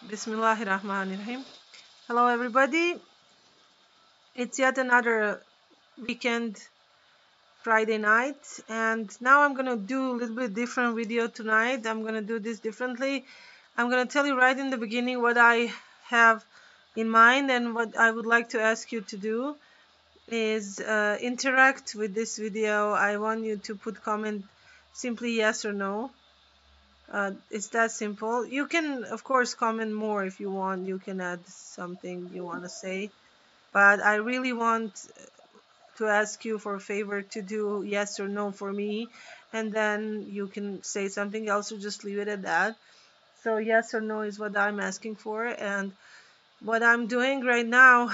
Bismillahirrahmanirrahim. Hello, everybody. It's yet another weekend Friday night, and now I'm gonna do a little bit different video tonight. I'm gonna do this differently. I'm gonna tell you right in the beginning what I have in mind, and what I would like to ask you to do is interact with this video. I want you to put comment simply yes or no. It's that simple. You can, of course, comment more if you want. You can add something you want to say. But I really want to ask you for a favor to do yes or no for me. And then you can say something else or just leave it at that. So, yes or no is what I'm asking for. And what I'm doing right now,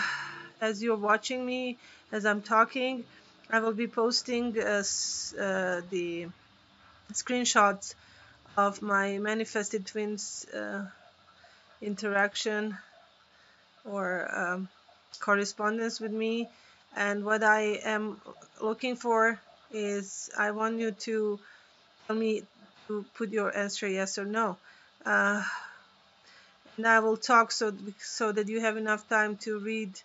as you're watching me, as I'm talking, I will be posting the screenshots of my manifested twins interaction or correspondence with me. And what I am looking for is I want you to tell me to put your answer yes or no. Uh, and I will talk so that you have enough time to read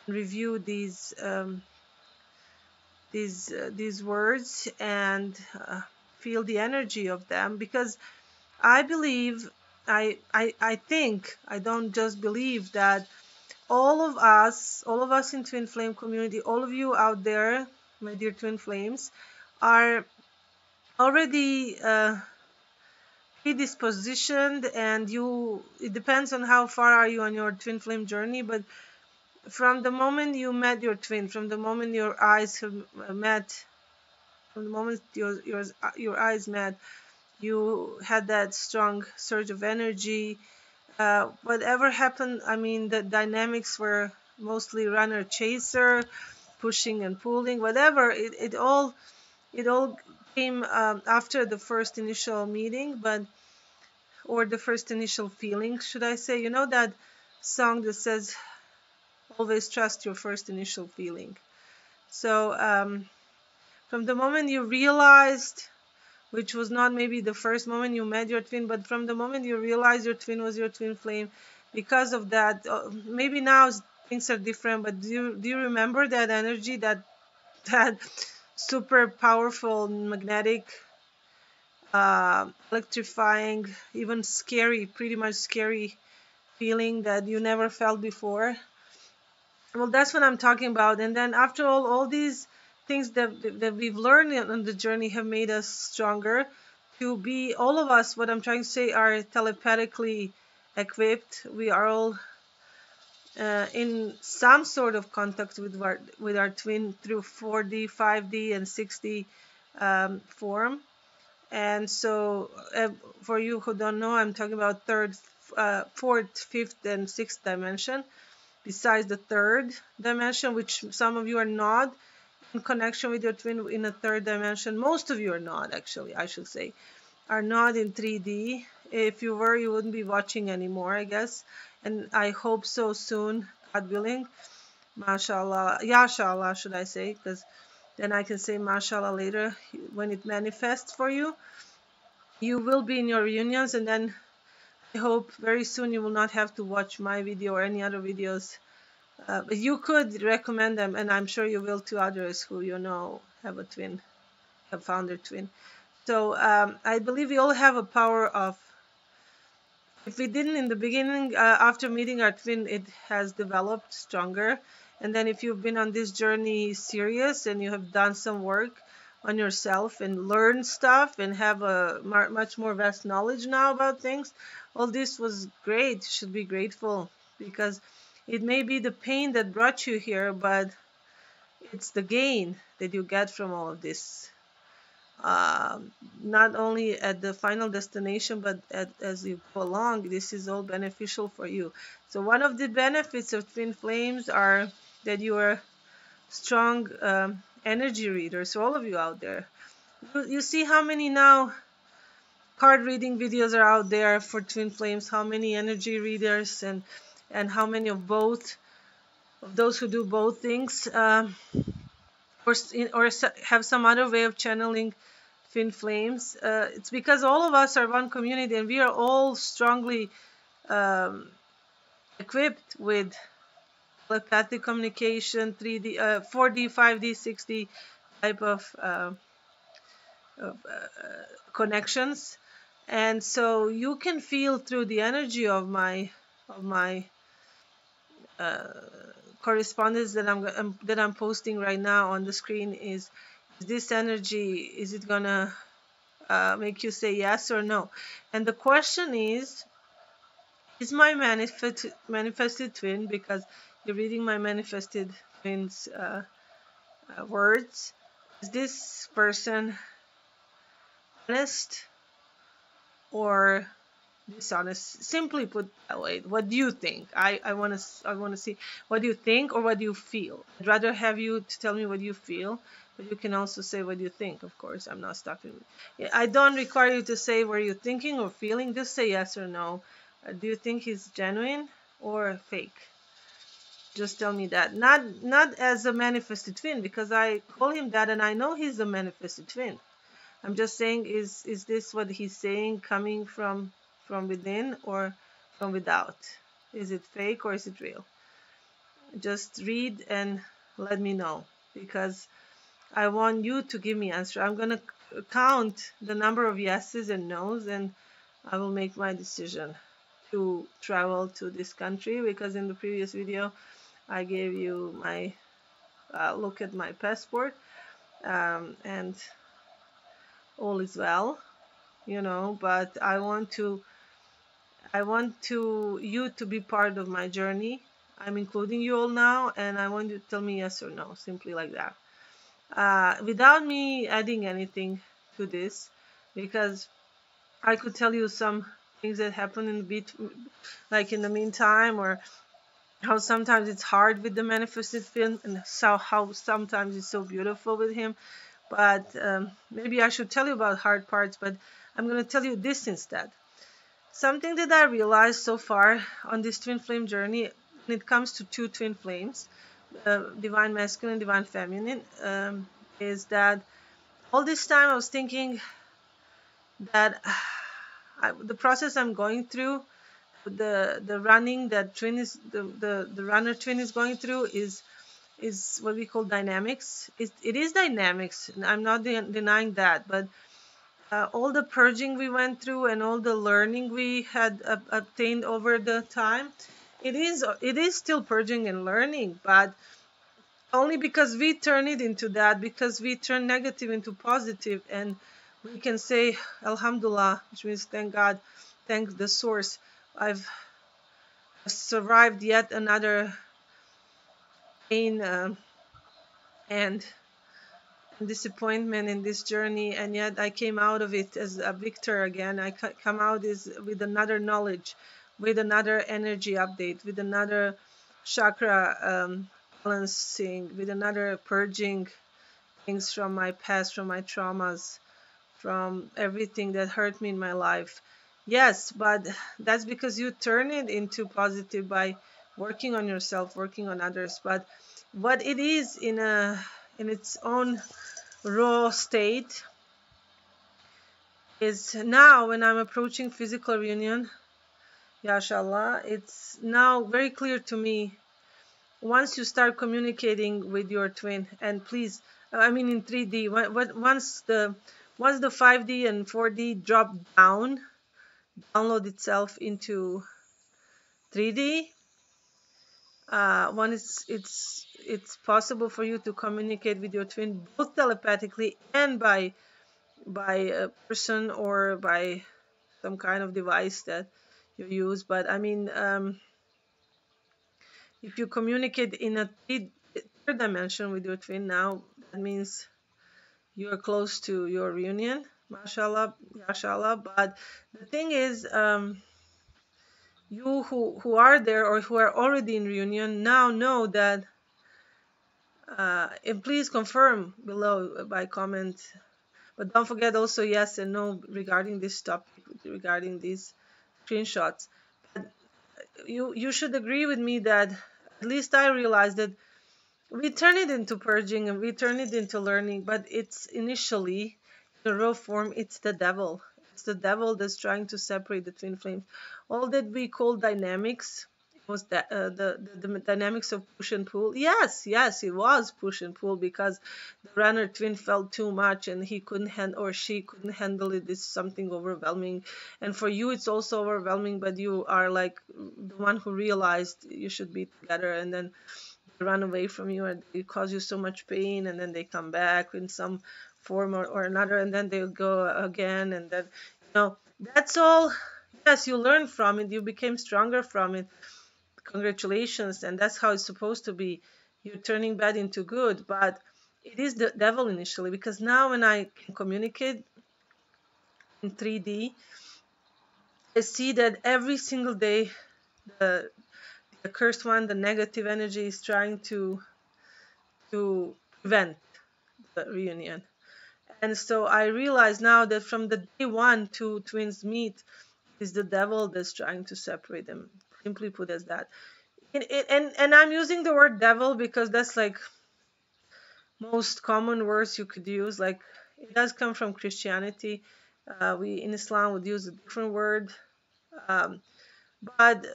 and review these words and feel the energy of them, because I believe, I think, I don't just believe that all of us in Twin Flame community, all of you out there, my dear Twin Flames, are already predispositioned, and it depends on how far are you on your Twin Flame journey, but from the moment you met your twin, from the moment your eyes have met, from the moment your eyes met, you had that strong surge of energy. Whatever happened, I mean, the dynamics were mostly runner chaser, pushing and pulling, whatever. It all came after the first initial meeting, or the first initial feeling, should I say? You know that song that says, "Always trust your first initial feeling." So from the moment you realized, which was not maybe the first moment you met your twin, but from the moment you realized your twin was your twin flame, because of that, maybe now things are different, but do you remember that energy, that super powerful, magnetic, electrifying, even scary, pretty much scary feeling that you never felt before? Well, that's what I'm talking about. And then after all these things that we've learned on the journey have made us stronger to be, all of us, what I'm trying to say, are telepathically equipped. We are all in some sort of contact with our twin through 4D, 5D, and 6D form. And so, for you who don't know, I'm talking about third, fourth, fifth, and sixth dimension. Besides the third dimension, which some of you are not in connection with your twin in a third dimension. Most of you are not, actually, I should say, are not in 3D. If you were, you wouldn't be watching anymore, I guess. And I hope so soon, God willing. Mashallah, Yashallah, should I say, because then I can say Mashallah later when it manifests for you. You will be in your reunions, and then I hope very soon you will not have to watch my video or any other videos. But you could recommend them, and I'm sure you will, to others who you know have a twin, have found their twin. So I believe we all have a power of, if we didn't in the beginning, after meeting our twin, it has developed stronger. And then if you've been on this journey serious and you have done some work on yourself and learned stuff and have a much more vast knowledge now about things, all this was great. You should be grateful, because it may be the pain that brought you here, but it's the gain that you get from all of this. Not only at the final destination, but as you go along, this is all beneficial for you. So one of the benefits of twin flames are that you are strong energy readers. So all of you out there, you see how many now card reading videos are out there for twin flames, how many energy readers, and how many of both, of those who do both things, or have some other way of channeling twin flames. It's because all of us are one community, and we are all strongly um, equipped with telepathic communication, 3D, 4D, 5D, 6D type of connections, and so you can feel through the energy of my correspondence that I'm posting right now on the screen. Is this energy, is it gonna make you say yes or no? And the question is my manifested twin, because you're reading my manifested twin's words. Is this person honest or dishonest? Simply put that way. What do you think? I want to see what do you think or what do you feel. I'd rather have you to tell me what you feel, but you can also say what you think. Of course, I'm not stopping. I don't require you to say what you're thinking or feeling. Just say yes or no. Do you think he's genuine or fake? Just tell me that. Not as a manifested twin, because I call him that and I know he's a manifested twin. I'm just saying, is this what he's saying coming from within or from without? Is it fake or is it real? Just read and let me know, because I want you to give me answer. I'm gonna count the number of yeses and nos, and I will make my decision to travel to this country, because in the previous video I gave you my look at my passport, and all is well, but I want you to be part of my journey. I'm including you all now, and I want you to tell me yes or no, simply like that, without me adding anything to this, because I could tell you some things that happen in the like in the meantime, or how sometimes it's hard with the manifested film, and so how sometimes it's so beautiful with him. But maybe I should tell you about hard parts, but I'm going to tell you this instead. Something that I realized so far on this twin flame journey, when it comes to two twin flames, divine masculine, divine feminine, is that all this time I was thinking that the process I'm going through, the running that twin is the runner twin is going through, is what we call dynamics. It is dynamics, and I'm not denying that, but all the purging we went through and all the learning we had obtained over the time, it is still purging and learning, but only because we turn it into that, because we turn negative into positive, and we can say Alhamdulillah, which means thank God, thank the source. I've survived yet another pain and disappointment in this journey, and yet I came out of it as a victor again. I come out with another knowledge, with another energy update, with another chakra balancing, with another purging things from my past, from my traumas, from everything that hurt me in my life. Yes, but that's because you turn it into positive by working on yourself, working on others. But what it is in its own raw state is, now when I'm approaching physical reunion, yashallah, it's now very clear to me. Once you start communicating with your twin, and please, I mean in 3D, once the 5D and 4D drop down, download itself into 3D, when it's possible for you to communicate with your twin both telepathically and by a person or by some kind of device that you use. But I mean, if you communicate in a third dimension with your twin now, that means you are close to your reunion, mashallah, mashallah. But the thing is, you who are there or who are already in reunion now know that, and please confirm below by comment, but don't forget also yes and no regarding this topic, regarding these screenshots. But you should agree with me that at least I realized that we turn it into purging and we turn it into learning, but it's initially, in raw form, it's the devil. It's the devil that's trying to separate the twin flames. All that we call dynamics was that the dynamics of push and pull. Yes, yes, it was push and pull, because the runner twin felt too much and he couldn't handle, or she couldn't handle it. It's something overwhelming, and for you it's also overwhelming, but you are like the one who realized you should be together, and then run away from you and they cause you so much pain, and then they come back in some form or another, and then they'll go again, and then that's all. Yes, you learn from it, you became stronger from it. Congratulations, and that's how it's supposed to be. You're turning bad into good, but it is the devil initially, because now when I can communicate in 3D, I see that every single day the the cursed one, the negative energy, is trying to prevent the reunion. And so I realize now that from the day one two twins meet, is the devil that's trying to separate them. Simply put as that. And I'm using the word devil because that's like most common words you could use. Like, it does come from Christianity. We in Islam would use a different word, um, but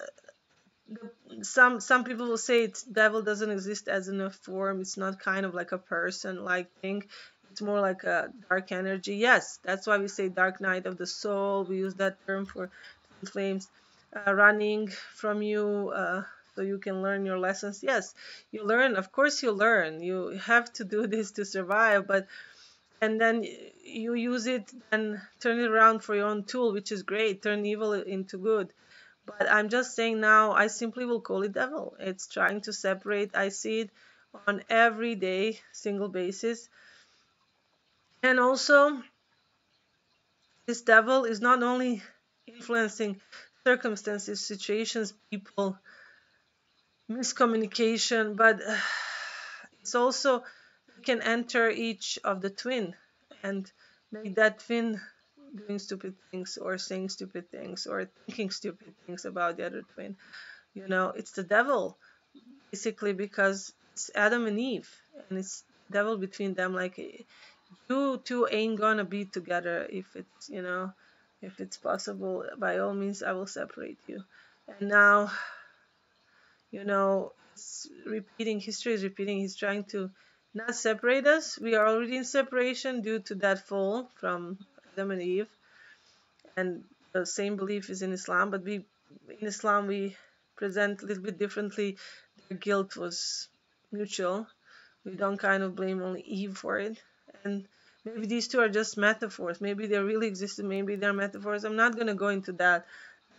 some people will say it's devil doesn't exist as in a form. It's not kind of like a person like thing. It's more like a dark energy. Yes, that's why we say dark night of the soul. We use that term for twin flames running from you, so you can learn your lessons. Yes, you learn. Of course, you learn. You have to do this to survive, but and then you use it and turn it around for your own tool, which is great. Turn evil into good. But I'm just saying now, I simply will call it devil. It's trying to separate. I see it on every day, single basis. And also, this devil is not only influencing circumstances, situations, people, miscommunication, but it's also, you can enter each of the twin and make that twin doing stupid things or saying stupid things or thinking stupid things about the other twin. It's the devil, basically, because it's Adam and Eve, and it's devil between them. Like, you two ain't gonna be together if it's possible. By all means, I will separate you. And now, it's repeating. History is repeating. He's trying to not separate us. We are already in separation due to that fall from Adam and Eve, and the same belief is in Islam. But in Islam we present a little bit differently. Their guilt was mutual. We don't kind of blame only Eve for it. And maybe these two are just metaphors. Maybe they really existed. Maybe they're metaphors. I'm not going to go into that.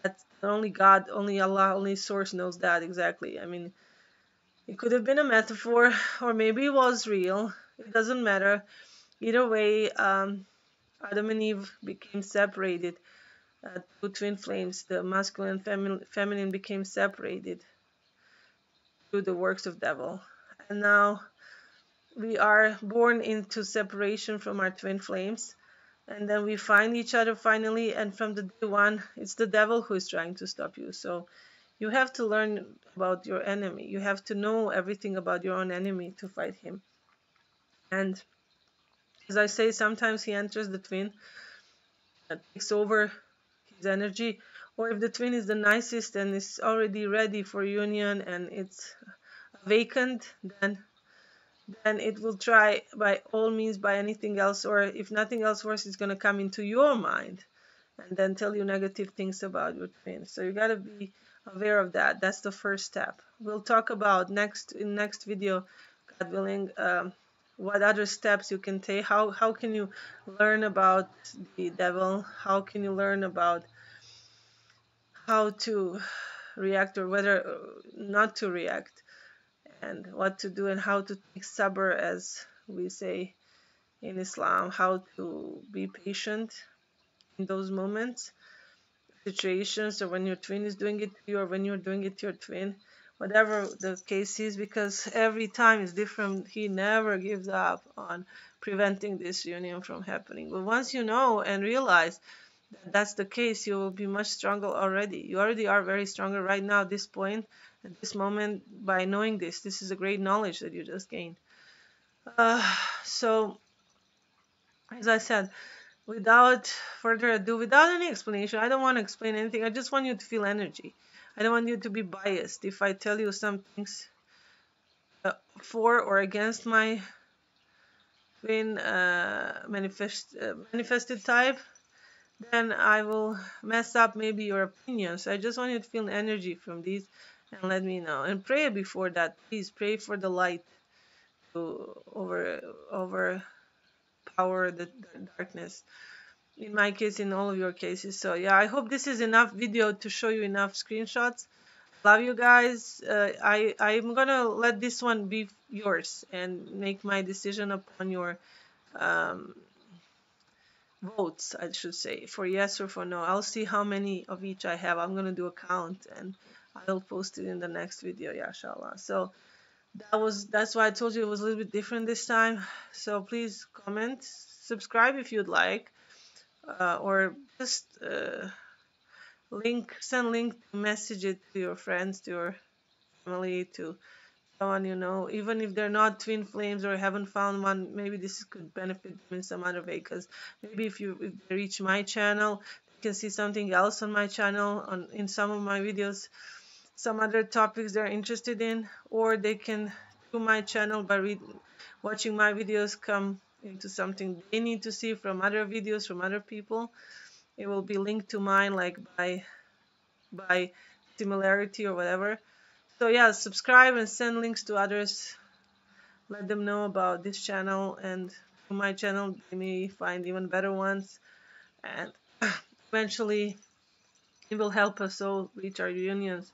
That's only God, only Allah, only Source knows that exactly. I mean, it could have been a metaphor, or maybe it was real. It doesn't matter. Either way, Adam and Eve became separated. Two twin flames, the masculine and feminine became separated through the works of devil. And now we are born into separation from our twin flames, and then we find each other finally, and from the day one it's the devil who is trying to stop you. So you have to learn about your enemy. You have to know everything about your own enemy to fight him. And as I say, sometimes he enters the twin, takes over his energy, or if the twin is the nicest and is already ready for union and it's vacant, then it will try by all means, by anything else, or if nothing else works, it's going to come into your mind and then tell you negative things about your twin. So you got to be aware of that. That's the first step. We'll talk about in next video, God willing, what other steps you can take. How can you learn about the devil? How can you learn about how to react, or whether not to react, and what to do, and how to take sabr, as we say in Islam, how to be patient in those moments, situations, or when your twin is doing it to you, or when you're doing it to your twin, whatever the case is, because every time is different. He never gives up on preventing this union from happening. But once you know and realize that that's the case, you will be much stronger already. You already are very stronger right now at this point, at this moment, by knowing this. This is a great knowledge that you just gained. So, as I said, without further ado, without any explanation, I don't want to explain anything. I just want you to feel energy. I don't want you to be biased. If I tell you some things for or against my twin manifested type, then I will mess up maybe your opinions. I just want you to feel energy from these and let me know. And pray before that. Please pray for the light to overpower the darkness. In my case, in all of your cases. So yeah, I hope this is enough video to show you enough screenshots. Love you guys. I'm gonna let this one be yours and make my decision upon your um, votes, I should say, for yes or for no. I'll see how many of each I have. I'm gonna do a count and I'll post it in the next video, yeah, inshallah. So that's why I told you it was a little bit different this time. So please comment, subscribe if you'd like, or just send link, message it to your friends, to your family, to someone you know, even if they're not twin flames or haven't found one. Maybe this could benefit them in some other way, because maybe if they reach my channel, they can see something else on my channel, in some of my videos, some other topics they're interested in, or they can, through my channel, by watching my videos, come into something they need to see from other videos from other people. It will be linked to mine, like by similarity or whatever. So yeah, subscribe and send links to others. Let them know about this channel, and through my channel they may find even better ones. And eventually it will help us all reach our unions.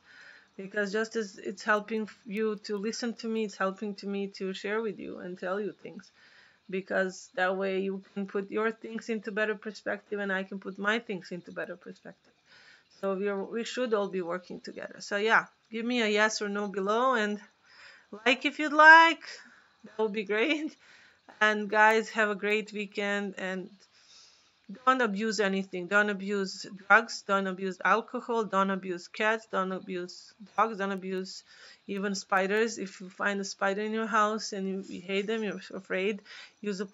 Because just as it's helping you to listen to me, it's helping to me to share with you and tell you things. Because that way you can put your things into better perspective and I can put my things into better perspective. So we should all be working together. So yeah, give me a yes or no below, and like if you'd like. That would be great. And guys, have a great weekend, and don't abuse anything. Don't abuse drugs, don't abuse alcohol, don't abuse cats, don't abuse dogs, don't abuse even spiders. If you find a spider in your house and you hate them, you're afraid, use a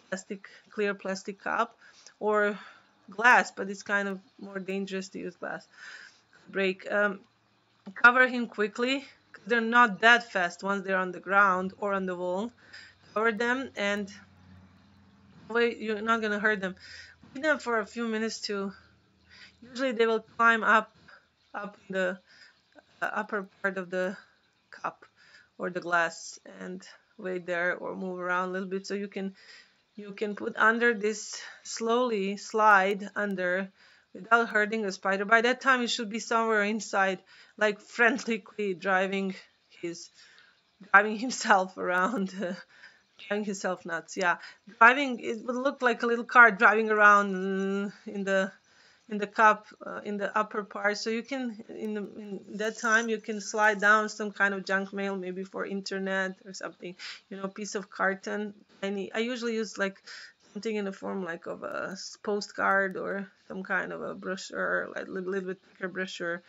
clear plastic cup or glass, but it's kind of more dangerous to use glass. Break. Cover him quickly. They're not that fast once they're on the ground or on the wall. Cover them, and wait, you're not gonna hurt them. Leave them for a few minutes to. Usually they will climb up in the upper part of the cup or the glass and wait there or move around a little bit, so you can put under this, slowly slide under without hurting the spider. By that time it should be somewhere inside, like frantically his driving himself around, driving himself nuts. Yeah, driving, it would look like a little car driving around in the cup, in the upper part. So you can, in that time, you can slide down some kind of junk mail, maybe for internet or something, piece of carton. I usually use like something in the form like of a postcard or some kind of a brochure, like a little bit thicker brochure,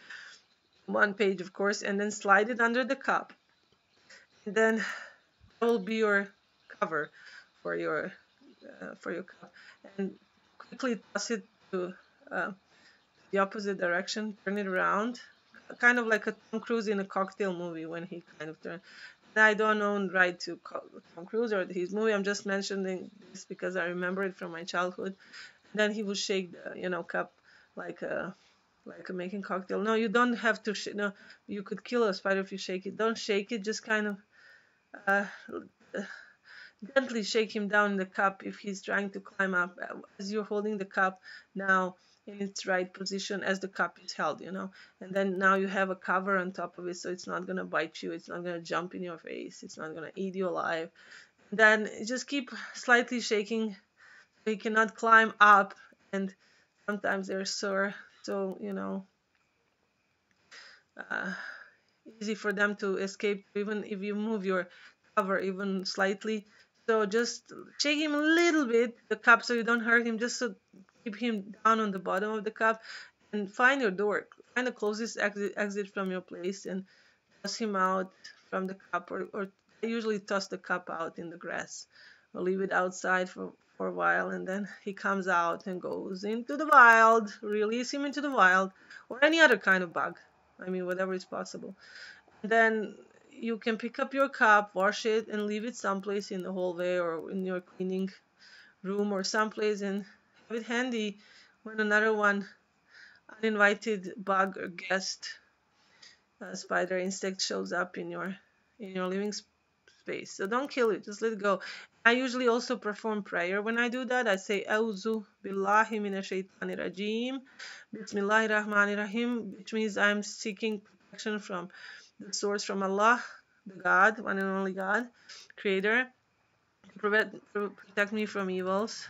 one page of course, and then slide it under the cup. And then that will be your cover for your cup. And quickly toss it to the opposite direction, turn it around, kind of like a Tom Cruise in a cocktail movie when he kind of turned. I don't own right to Tom Cruise or his movie. I'm just mentioning this because I remember it from my childhood. Then he would shake the cup like a making cocktail. No, you don't have to. No, you could kill a spider if you shake it. Don't shake it. Just kind of uh, gently shake him down in the cup if he's trying to climb up, as you're holding the cup now in its right position as the cup is held, and then now you have a cover on top of it, so it's not going to bite you, it's not going to jump in your face, it's not going to eat you alive. Then just keep slightly shaking so he cannot climb up, and sometimes they're sore, so uh, easy for them to escape even if you move your cover even slightly. So just shake him a little bit, the cup, so you don't hurt him, just to keep him down on the bottom of the cup, and find your door, find the closest exit from your place, and toss him out from the cup, or I usually toss the cup out in the grass or leave it outside for for a while, and then he comes out and goes into the wild. Release him into the wild, or any other kind of bug. I mean, whatever is possible. And then you can pick up your cup, wash it, and leave it someplace in the hallway or in your cleaning room or someplace, and have it handy when another one uninvited bug or guest, spider, insect shows up in your living space. So don't kill it, just let it go. I usually also perform prayer when I do that. I say Auzu billahi minash shaitanir rajim, Bismillahir Rahmanir Rahim, which means I'm seeking protection from the source, from Allah, the God, one and only God, Creator, to protect me from evils,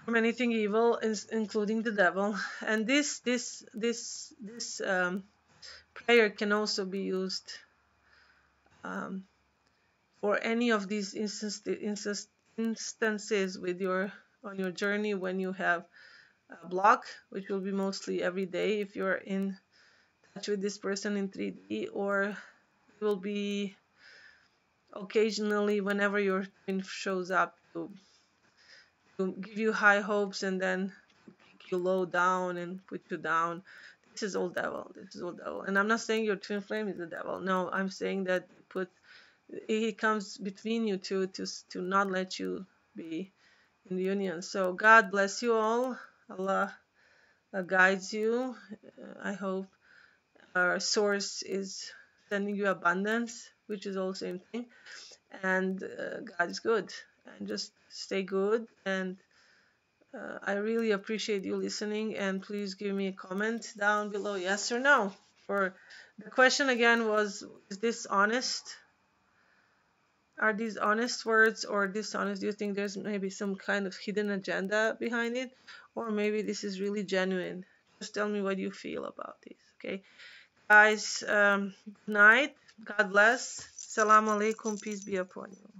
from anything evil, including the devil. And this prayer can also be used um, for any of these instances with on your journey when you have a block, which will be mostly every day if you're in touch with this person in 3D, or it will be occasionally whenever your twin shows up to give you high hopes and then kick you low down and put you down. This is all devil. This is all devil. And I'm not saying your twin flame is the devil. No, I'm saying that he comes between you two to not let you be in the union. So God bless you all. Allah guides you. I hope our source is sending you abundance, which is all same thing. And God is good. And just stay good. And I really appreciate you listening. And please give me a comment down below, yes or no. For the question again was, is this honest? Are these honest words or dishonest? Do you think there's maybe some kind of hidden agenda behind it? Or maybe this is really genuine? Just tell me what you feel about this, okay? Guys, good night. God bless. Salam alaikum. Peace be upon you.